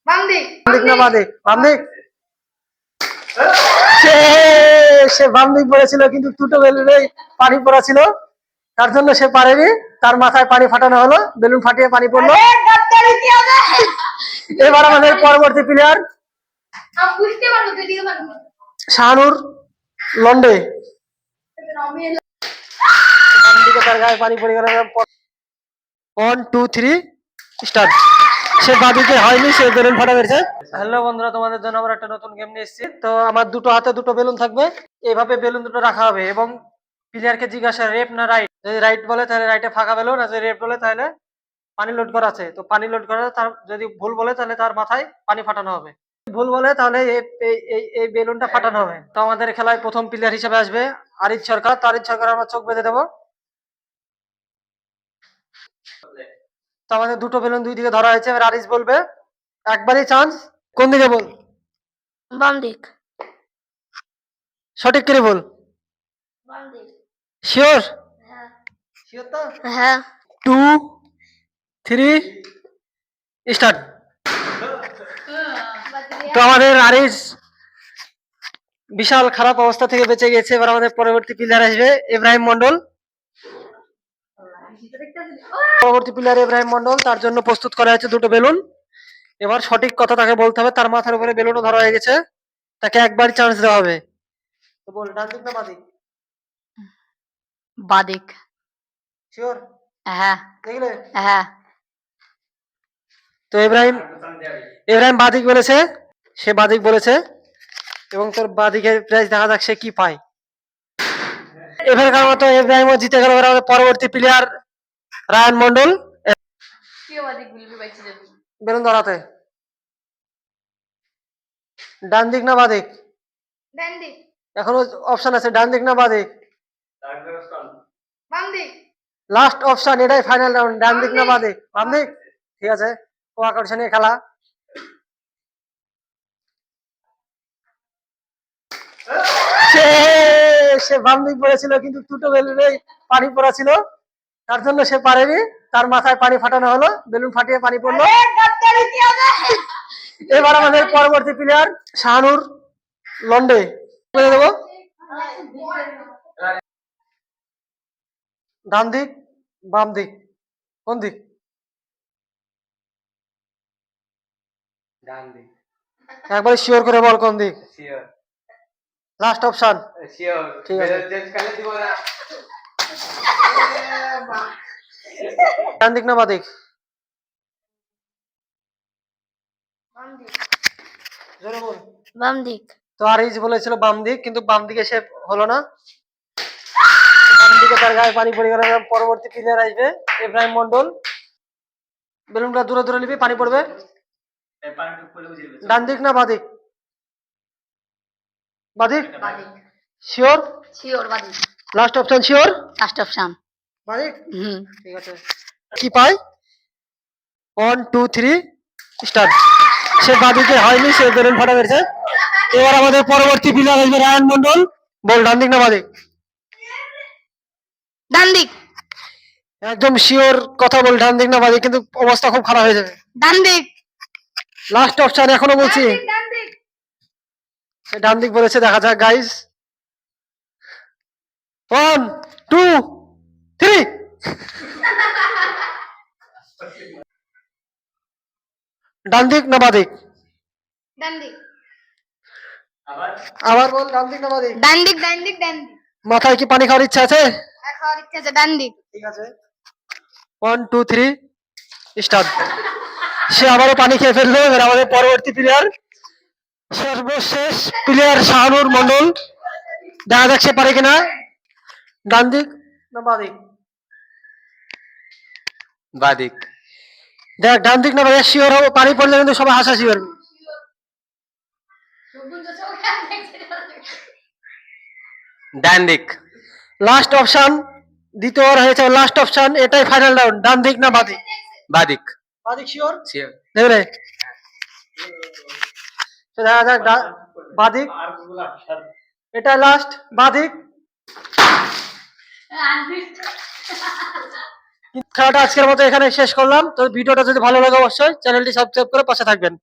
বাম দিক না বাদিক? বাম দিক। সে সে বাম দিক বলেছিল, কিন্তু দুটো বেলুনে পানি পড়া ছিল, তার জন্য সে পারেনি। তার মাথায় পানি ফাটানো হলো, বেলুন ফাটিয়ে পানি পড়লো। এবার আমাদের পরবর্তী প্লেয়ার শাহানুর লন্ডে। বাম দিকে তার গায়ে পানি পড়ে গেল। 1 2 3 স্টার্ট। সে বাদিকে হয়নি, সে বেলুন ফাটা মেরেছে। হ্যালো বন্ধুরা, তোমাদের জন্য আমরা একটা নতুন গেম নিয়ে এসেছি। তো আমার দুটো হাতে দুটো বেলুন থাকবে, এইভাবে বেলুন দুটো রাখা হবে এবং প্লেয়ারকে জিজ্ঞাসা লেফট না রাইট। যদি রাইট বলে তাহলে রাইটে ফাঁকা বেলুন, আর যদি লেফট বলে তাহলে পানি লোড করা আছে। তো পানি লোড করা, তার যদি ভুল বলে তাহলে তার মাথায় পানি ফাটানো হবে। ভুল বলে তাহলে এই বেলুনটা ফাটানো হবে। তো আমাদের খেলায় প্রথম প্লেয়ার হিসেবে আসবে আরিজ সরকার। তো আরিজ সরকার আমরা চোখ বেঁধে দেবো। তো আমাদের দুটো বেলুন দুই দিকে ধরা হয়েছে। এবার আরিজ বলবে, একবারই চান্স। কোন দিকে বল? বাম দিক সঠিক করে বল। বাম দিক শিওর? শিওর তো? হ্যাঁ 2 3 স্টার্ট। তো আমাদের আরিজ বিশাল খারাপ অবস্থা থেকে বেঁচে গেছে। এবার আমাদের পরবর্তী প্লেয়ার আসবে ইব্রাহিম মন্ডল। পরবর্তী প্লেয়ার ইব্রাহিম মন্ডল, তার জন্য প্রস্তুত করা হয়েছে দুটো বেলুন। এবার সঠিক কথা তাকে বলতে হবে। তার মাথার উপরে বেলুনও ধরা হয়ে গেছে, তাকে একবার চান্স দেওয়া হবে। তো বল, ডান দিক না বাদিক? বাদিক শিওর? হ্যাঁ দেখলে? হ্যাঁ তো ইব্রাহিম ইব্রাহিম বাদিক বলেছে, সে বাদিক বলেছে এবং তোর বাদিকের প্রাইজ দেখা যাক সে কি পায়। এবারকার মতো ইব্রাহিমও জিতে গেল। এবার আমাদের পরবর্তী প্লেয়ার রায়ান মন্ডল। বেলুন ধরাতে। ডান দিক না বাদিক? ডান দিক এখনো অপশন আছে, ডান দিক না বাদিক? বাম দিক লাস্ট অপশন, এটাই ফাইনাল রাউন্ড। ডান দিক না বাদিক? বাম দিক। ঠিক আছে, ও আকর্ষণীয় খেলা। সে সে বাম দিক বলেছিল, কিন্তু দুটো বেলুনে পানি পড়া ছিল, তার জন্য সে পারেনি। তার মাথায় পানি ফাটানো হলো, বেলুন ফাটিয়ে পানি পড়লো। এবার আমাদের পরবর্তী প্লেয়ার শাহানুর লন্ডে। বলে দেবো, ডান দিক বাম দিক? কোন দিক? ডান দিক। একবারে শিওর করে বল, কোন দিক? Sure last option? শিওর। ঠিক আছে, চেঞ্জ করে দিব না। ডান দিক না বাদিক? বাম দিক জোরে বল। বাম দিক তো আরিজ বলেছিল বাম দিক, কিন্তু বাম দিকে সে হলো না। বাম দিকে তার গায়ে পানি পড়ে গেল। পরবর্তী প্লেয়ার আসবে ইব্রাহিম মন্ডল। বেলুনটা দূরে দূরে নিবি, পানি পড়বে। ডান দিক না বাদিক? বাদিক? বাদিক শিওর? শিওর বাদিক last option sure? Last option বাদিক? ঠিক আছে, কি পায়? 1 2 3 স্টার্ট। সে বাদিকে হয়নি, সে বেলুন ফাটা মেরেছে। এবার আমাদের পরবর্তী প্লেয়ার আসবে রায়ান মন্ডল। বল, ডান দিক না বাদিক? ডান দিক একদম শিওর কথা বল, ডান দিক না বাদিক? কিন্তু অবস্থা খুব খারাপ হয়ে যাবে। ডান দিক লাস্ট অপশন এখনো বলছি। ডান দিক সে ডান দিক বলেছে, দেখা যাক গাইস। 1 2 3 ডান দিক না বাদিক? ডান দিক আবার বল, ডান দিক না বাদিক? ডান দিক ডান দিক ডান দিক মাথায় কি পানি খাওয়ার ইচ্ছা আছে? খাওয়ার ইচ্ছা আছে ডান দিক ঠিক আছে, 1 2 3 স্টার্ট। সে আবারও পানি খেয়ে ফেললো। এবার আমাদের পরবর্তী প্লেয়ার, সর্বশেষ প্লেয়ার শাহানুর মন্ডল। দেখা যাক সে পারে কিনা। ডান দিক না বাদিক? বাদিক। দেখ, ডান দিক না বাদিক শিওর হবো। পানি পড়লে কিন্তু সবাই হাসাহাসি করবে। ডান দিক। লাস্ট অপশন, দ্বিতীয়বার হয়েছে লাস্ট অপশন, এটাই ফাইনাল রাউন্ড। ডান দিক না বাদিক? বাদিক। বাদিক শিওর? শিওর। দেখলে, তো দেখা যাক বাদিক। এটা লাস্ট বাদিক। খেলাটা আজকের মতো এখানে শেষ করলাম। তো ভিডিওটা যদি ভালো লাগে অবশ্যই চ্যানেলটি সাবস্ক্রাইব করে পাশে থাকবেন।